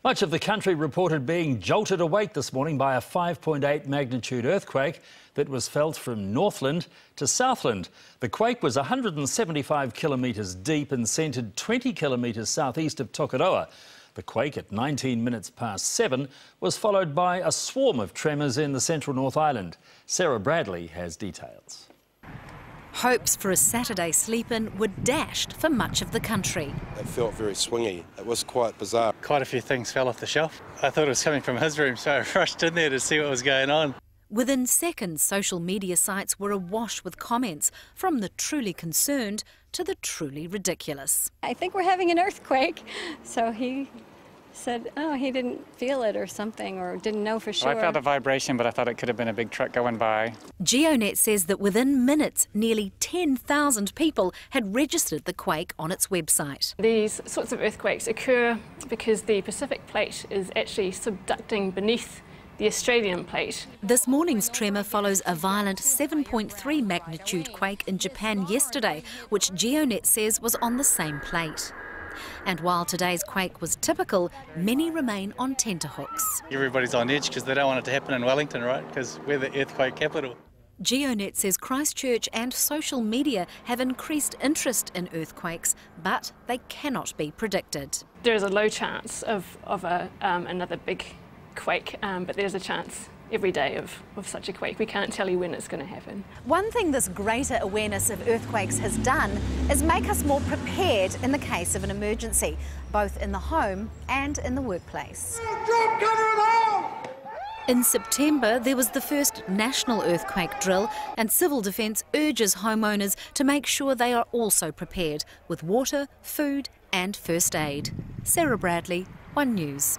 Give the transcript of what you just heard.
Much of the country reported being jolted awake this morning by a 5.8 magnitude earthquake that was felt from Northland to Southland. The quake was 175 kilometres deep and centred 20 kilometres southeast of Tokoroa. The quake at 19 minutes past 7 was followed by a swarm of tremors in the central North Island. Sarah Bradley has details. Hopes for a Saturday sleep-in were dashed for much of the country. It felt very swingy. It was quite bizarre. Quite a few things fell off the shelf. I thought it was coming from his room, so I rushed in there to see what was going on. Within seconds, social media sites were awash with comments from the truly concerned to the truly ridiculous. I think we're having an earthquake. So he said, oh, he didn't feel it or something, or didn't know for sure. Well, I felt a vibration, but I thought it could have been a big truck going by. GeoNet says that within minutes, nearly 10,000 people had registered the quake on its website. These sorts of earthquakes occur because the Pacific plate is actually subducting beneath the Australian plate. This morning's tremor follows a violent 7.3 magnitude quake in Japan yesterday, which GeoNet says was on the same plate. And while today's quake was typical, many remain on tenterhooks. Everybody's on edge because they don't want it to happen in Wellington, right? Because we're the earthquake capital. GeoNet says Christchurch and social media have increased interest in earthquakes, but they cannot be predicted. There is a low chance of another big quake, but there's a chance every day of such a quake. We can't tell you when it's going to happen. One thing this greater awareness of earthquakes has done is make us more prepared in the case of an emergency, both in the home and in the workplace. In September, there was the first national earthquake drill, and Civil Defence urges homeowners to make sure they are also prepared with water, food and first aid. Sarah Bradley, One News.